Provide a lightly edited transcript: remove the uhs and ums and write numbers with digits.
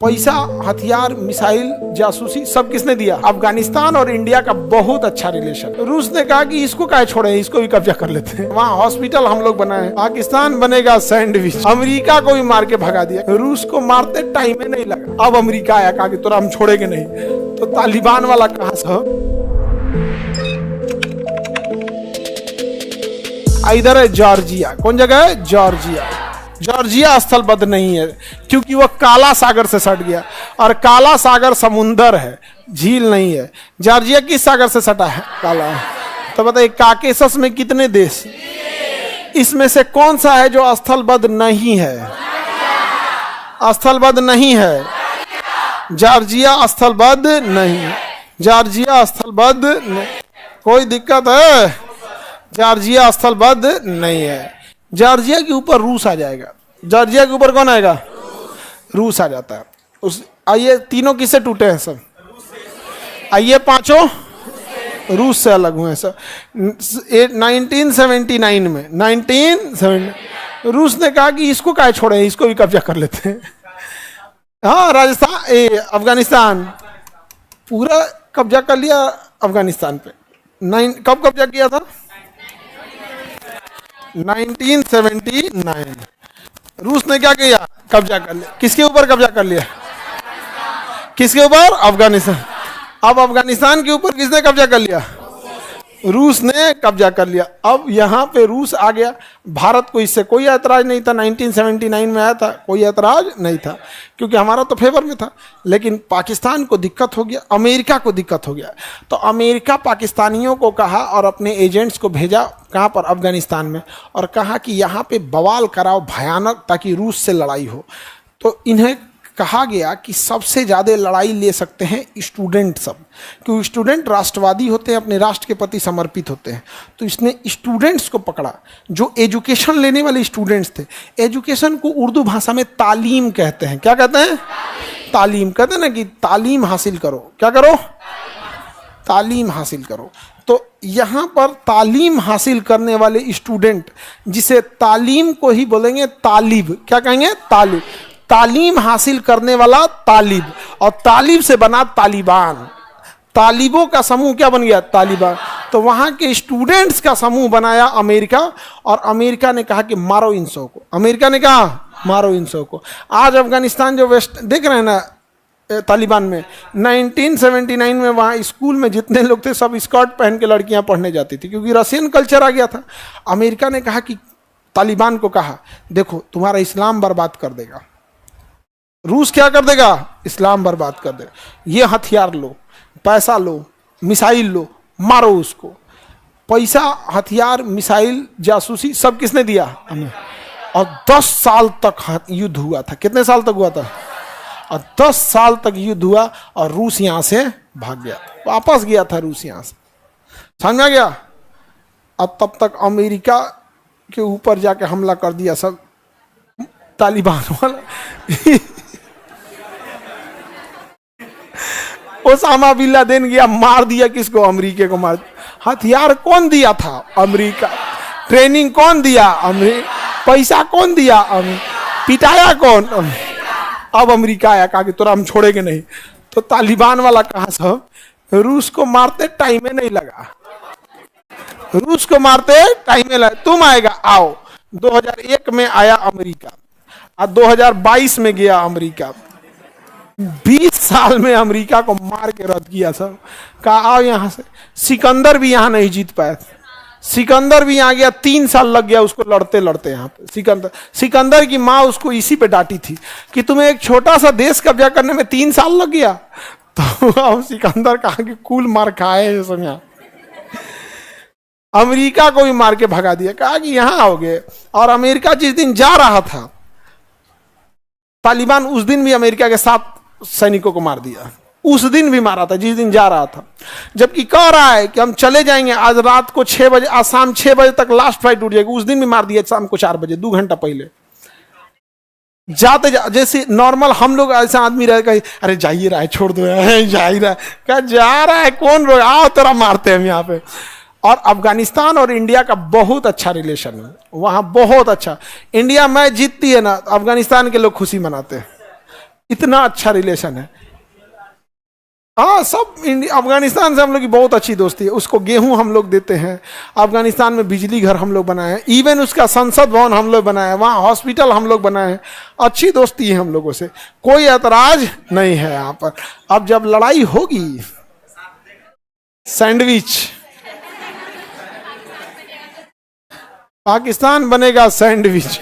पैसा, हथियार, मिसाइल, जासूसी सब किसने दिया? अफगानिस्तान और इंडिया का बहुत अच्छा रिलेशन। रूस ने कहा कि इसको काहे छोड़े, इसको भी कब्जा कर लेते हैं। वहाँ हॉस्पिटल हम लोग बनाए, पाकिस्तान बनेगा सैंडविच। अमेरिका को भी मार के भगा दिया। रूस को मारते टाइम नहीं लगा। अब अमेरिका आया, कहा कि तोरा हम छोड़ेंगे नहीं। तो तालिबान वाला कहा सब इधर है जॉर्जिया। कौन जगह है? जॉर्जिया। जॉर्जिया स्थलबद्ध नहीं है क्योंकि वह काला सागर से सट गया, और काला सागर समुंदर है, झील नहीं है। जॉर्जिया किस सागर से सटा है? काला है। तो बताइए काकेशस में कितने देश? इसमें से कौन सा है जो स्थलबद्ध नहीं है? स्थलबद्ध नहीं है। जॉर्जिया स्थलबद्ध नहीं। जॉर्जिया स्थलबद्ध नहीं। कोई दिक्कत है? जॉर्जिया स्थलबद्ध नहीं है। जॉर्जिया के ऊपर रूस आ जाएगा। जॉर्जिया के ऊपर कौन आएगा? रूस आ जाता है। उस आइए तीनों किससे टूटे हैं सब? आइए पांचों रूस से अलग हुए सब। 1979 में 1970 रूस ने कहा कि इसको काहे छोड़े, इसको भी कब्जा कर लेते हैं। हाँ, राजस्थान अफगानिस्तान पूरा कब्जा कर लिया अफगानिस्तान पे। कब कब्जा किया था? 1979। रूस ने क्या किया? कब्जा कर लिया। किसके ऊपर कब्जा कर लिया? किसके ऊपर? अफगानिस्तान। अब अफगानिस्तान के ऊपर किसने कब्जा कर लिया? रूस ने कब्जा कर लिया। अब यहाँ पे रूस आ गया। भारत को इससे कोई ऐतराज नहीं था। 1979 में आया था, कोई ऐतराज नहीं था क्योंकि हमारा तो फेवर में था। लेकिन पाकिस्तान को दिक्कत हो गया, अमेरिका को दिक्कत हो गया। तो अमेरिका पाकिस्तानियों को कहा और अपने एजेंट्स को भेजा कहाँ पर? अफगानिस्तान में, और कहा कि यहाँ पे बवाल कराओ भयानक, ताकि रूस से लड़ाई हो। तो इन्हें कहा गया कि सबसे ज़्यादा लड़ाई ले सकते हैं स्टूडेंट सब, क्योंकि स्टूडेंट राष्ट्रवादी होते हैं, अपने राष्ट्र के प्रति समर्पित होते हैं। तो इसने स्टूडेंट्स को पकड़ा, जो एजुकेशन लेने वाले स्टूडेंट्स थे। एजुकेशन को उर्दू भाषा में तालीम कहते हैं। क्या कहते हैं? तालीम कहते हैं ना, कि तालीम हासिल करो। क्या करो? तालीम हासिल करो। तो यहाँ पर तालीम हासिल करने वाले स्टूडेंट, जिसे तालीम को ही बोलेंगे तालिब। क्या कहेंगे? तालिब। तालीम हासिल करने वाला तालिब, और तालिब से बना तालिबान। तालिबों का समूह क्या बन गया? तालिबान। तो वहाँ के स्टूडेंट्स का समूह बनाया अमेरिका, और अमेरिका ने कहा कि मारो इन सौ को। अमेरिका ने कहा मारो इन सौ को। आज अफगानिस्तान जो वेस्ट देख रहे हैं ना, तालिबान में 1979 में वहाँ स्कूल में जितने लोग थे सब स्कर्ट पहन के लड़कियाँ पढ़ने जाती थी, क्योंकि रशियन कल्चर आ गया था। अमेरिका ने कहा कि तालिबान को कहा, देखो तुम्हारा इस्लाम बर्बाद कर देगा। रूस क्या कर देगा? इस्लाम बर्बाद कर देगा। ये हथियार लो, पैसा लो, मिसाइल लो, मारो उसको। पैसा, हथियार, मिसाइल, जासूसी सब किसने दिया? हमें। और 10 साल तक युद्ध हुआ था। कितने साल तक हुआ था? और 10 साल तक युद्ध हुआ, और रूस यहां से भाग गया, वापस गया था रूस यहां से। समझ में आ गया? अब तब तक अमेरिका के ऊपर जाके हमला कर दिया सब तालिबान वाला। ओसामा बिन लादेन गया, मार दिया। किसको? अमेरिका को मार। हथियार कौन दिया था? अमेरिका। ट्रेनिंग कौन दिया? अमेरिका। पैसा कौन दिया? अमेरिका। पिटाया कौन? अब अमेरिका आया, कहा कि तोरा हम छोड़ेंगे नहीं। तो तालिबान वाला कहा सब रूस को मारते टाइम नहीं लगा। रूस को मारते टाइम लगा। तुम आएगा, आओ। 2001 में आया अमेरिका, और 2022 में गया अमेरिका। 20 साल में अमेरिका को मार के रद्द किया सब। कहा आओ यहां से। सिकंदर भी यहां नहीं जीत पाया। सिकंदर भी यहां गया, 3 साल लग गया उसको लड़ते लड़ते। यहाँ पे सिकंदर की माँ उसको इसी पे डांटी थी कि तुम्हें एक छोटा सा देश कब्जा करने में 3 साल लग गया। तो अब सिकंदर कहा कि कूल मार खाए समझा। अमेरिका को भी मार के भगा दिया, कहा कि यहां आओगे। और अमेरिका जिस दिन जा रहा था, तालिबान उस दिन भी अमेरिका के 7 सैनिकों को मार दिया। उस दिन भी मारा था जिस दिन जा रहा था। जबकि कह रहा है कि हम चले जाएंगे आज रात को 6 बजे, आज शाम 6 बजे तक लास्ट फ्लाइट उठ जाएगी। उस दिन भी मार दिया शाम को 4 बजे, 2 घंटा पहले। जैसे नॉर्मल हम लोग ऐसा आदमी रहे, कहीं अरे जा ही रहा है, छोड़ दो, जा ही रहा है। क्या जा रहा है? कौन रोक? आओ तेरा मारते हैं हम यहाँ पे। और अफगानिस्तान और इंडिया का बहुत अच्छा रिलेशन है, वहाँ बहुत अच्छा। इंडिया मैच जीतती है ना, अफगानिस्तान के लोग खुशी मनाते हैं। इतना अच्छा रिलेशन है। हाँ, सब अफगानिस्तान से हम लोग की बहुत अच्छी दोस्ती है। उसको गेहूं हम लोग देते हैं, अफगानिस्तान में बिजली घर हम लोग बनाए हैं, इवन उसका संसद भवन हम लोग बनाए हैं, वहाँ हॉस्पिटल हम लोग बनाए हैं। अच्छी दोस्ती है हम लोगों से, कोई ऐतराज नहीं है यहाँ पर। अब जब लड़ाई होगी, सैंडविच, पाकिस्तान बनेगा सैंडविच।